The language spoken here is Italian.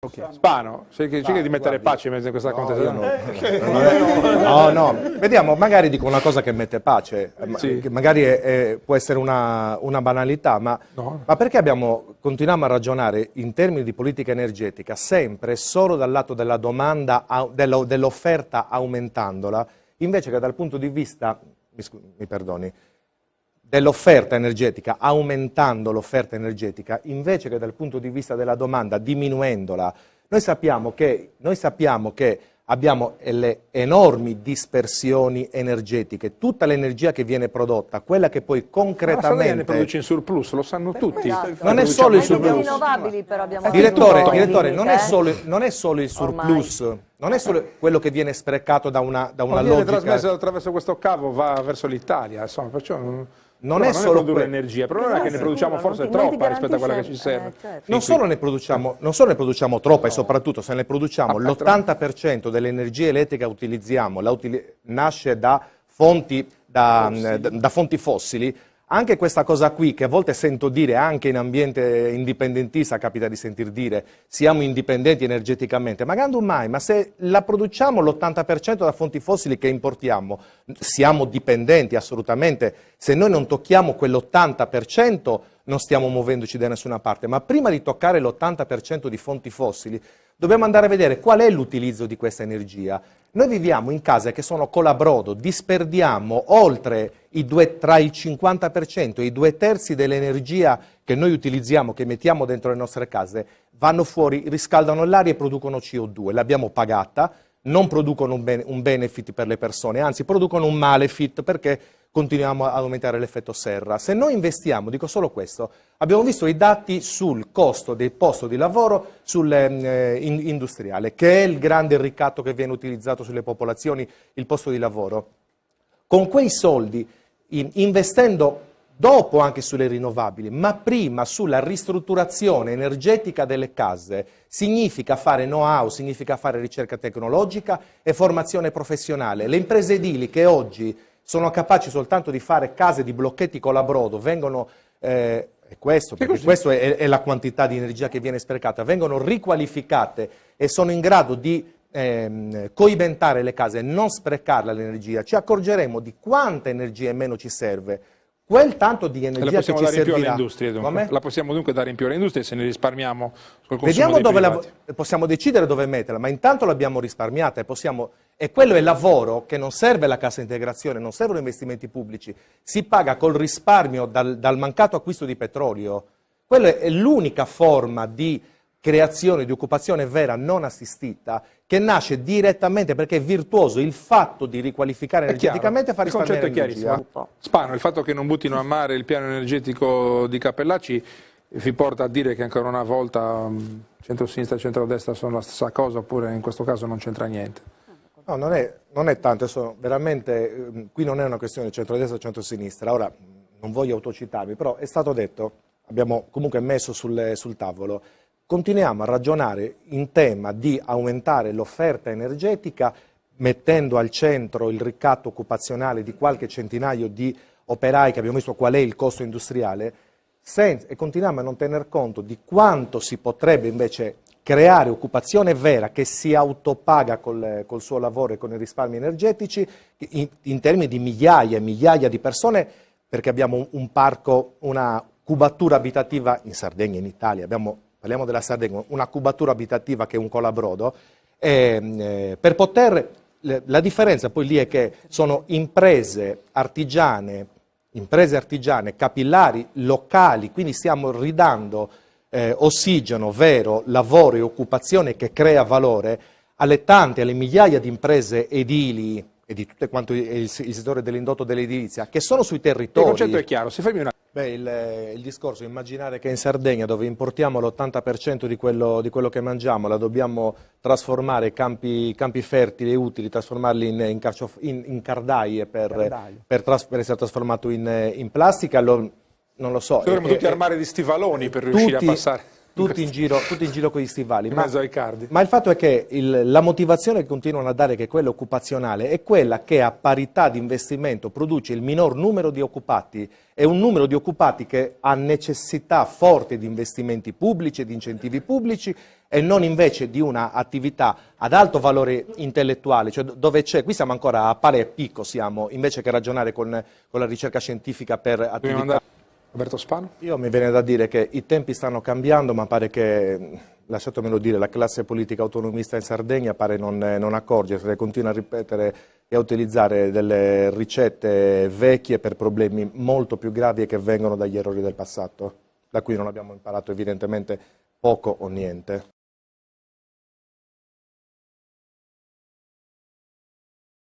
Okay. Spano, cerca di mettere pace in mezzo a questa contestazione. No, vediamo, magari dico una cosa che mette pace, sì. Che magari può essere una banalità, ma perché continuiamo a ragionare in termini di politica energetica sempre solo dal lato della domanda, dell'offerta aumentandola, invece che dal punto di vista, mi perdoni, dell'offerta energetica, aumentando l'offerta energetica, invece che dal punto di vista della domanda, diminuendola. Noi sappiamo che abbiamo le enormi dispersioni energetiche, tutta l'energia che viene prodotta, quella che poi concretamente... Ma ne produce in surplus, lo sanno tutti. Non è solo il surplus. Rinnovabili, però abbiamo Direttore, non è solo il surplus, non è solo quello che viene sprecato da una logica... viene trasmesso attraverso questo cavo, va verso l'Italia, insomma, perciò... Non è solo produrre energia, il problema è che ne produciamo forse troppa rispetto a quella che ci serve. Certo. Non solo ne produciamo troppa e soprattutto se ne produciamo l'80% dell'energia elettrica che utilizziamo nasce da fonti fossili. Anche questa cosa qui, che a volte sento dire, anche in ambiente indipendentista capita di sentir dire, siamo indipendenti energeticamente, ma quando mai? Ma se la produciamo l'80% da fonti fossili che importiamo, siamo dipendenti assolutamente. Se noi non tocchiamo quell'80% non stiamo muovendoci da nessuna parte, ma prima di toccare l'80% di fonti fossili dobbiamo andare a vedere qual è l'utilizzo di questa energia. Noi viviamo in case che sono colabrodo, disperdiamo oltre tra il 50% e i 2/3 dell'energia che noi utilizziamo, che mettiamo dentro le nostre case, vanno fuori, riscaldano l'aria e producono CO2. L'abbiamo pagata, non producono un benefit per le persone, anzi producono un malefit perché continuiamo ad aumentare l'effetto serra. Se noi investiamo, dico solo questo, abbiamo visto i dati sul costo del posto di lavoro industriale, che è il grande ricatto che viene utilizzato sulle popolazioni, il posto di lavoro. Con quei soldi, investendo dopo anche sulle rinnovabili, ma prima sulla ristrutturazione energetica delle case, significa fare know-how, significa fare ricerca tecnologica e formazione professionale. Le imprese edili che oggi sono capaci soltanto di fare case di blocchetti colabrodo, vengono, questa è la quantità di energia che viene sprecata, vengono riqualificate e sono in grado di coibentare le case e non sprecarla l'energia, ci accorgeremo di quanta energia in meno ci serve. Quel tanto di energia che ci servirà. La possiamo dunque dare in più alle industrie se ne risparmiamo sul consumo dei privati. Possiamo decidere dove metterla, ma intanto l'abbiamo risparmiata e quello è lavoro che non serve la cassa integrazione, non servono investimenti pubblici, si paga col risparmio dal mancato acquisto di petrolio. Quella è l'unica forma di creazione di occupazione vera non assistita che nasce direttamente perché è virtuoso il fatto di riqualificare energeticamente fa risparmiare energia. Spano, il fatto che non buttino a mare il piano energetico di Cappellacci vi porta a dire che ancora una volta centro-sinistra e centro-destra sono la stessa cosa, oppure in questo caso non c'entra niente? No, non è tanto, veramente qui non è una questione di centro-destra o centro-sinistra. Ora non voglio autocitarmi, però è stato detto, abbiamo comunque messo sul tavolo. Continuiamo a ragionare in tema di aumentare l'offerta energetica mettendo al centro il ricatto occupazionale di qualche centinaio di operai che abbiamo visto qual è il costo industriale e continuiamo a non tener conto di quanto si potrebbe invece creare occupazione vera che si autopaga col suo lavoro e con i risparmi energetici in termini di migliaia e migliaia di persone, perché abbiamo un parco, una cubatura abitativa in Sardegna e in Italia, parliamo della Sardegna, una cubatura abitativa che è un colabrodo, per poter, la differenza poi lì è che sono imprese artigiane, capillari, locali, quindi stiamo ridando ossigeno vero, lavoro e occupazione che crea valore alle migliaia di imprese edili e di tutto quanto il settore dell'indotto dell'edilizia che sono sui territori. Il concetto è chiaro, si fermi una... il discorso è immaginare che in Sardegna, dove importiamo l'80% di quello che mangiamo, la dobbiamo trasformare campi fertili e utili, trasformarli in cardaie per essere trasformato in plastica, non lo so. Dovremmo tutti armare di stivaloni per riuscire a passare. tutti in giro con gli stivali. In mezzo ai cardi. Ma il fatto è che la motivazione che continuano a dare, che è quella occupazionale, è quella che a parità di investimento produce il minor numero di occupati, e un numero di occupati che ha necessità forte di investimenti pubblici e di incentivi pubblici, e non invece di una attività ad alto valore intellettuale, cioè dove c'è, qui siamo ancora a pare e picco, invece che ragionare con la ricerca scientifica per attività. Roberto Spano? Io mi viene da dire che i tempi stanno cambiando, ma pare che, lasciatemelo dire, la classe politica autonomista in Sardegna pare non accorgersi, continua a ripetere e a utilizzare delle ricette vecchie per problemi molto più gravi e che vengono dagli errori del passato, da cui non abbiamo imparato evidentemente poco o niente.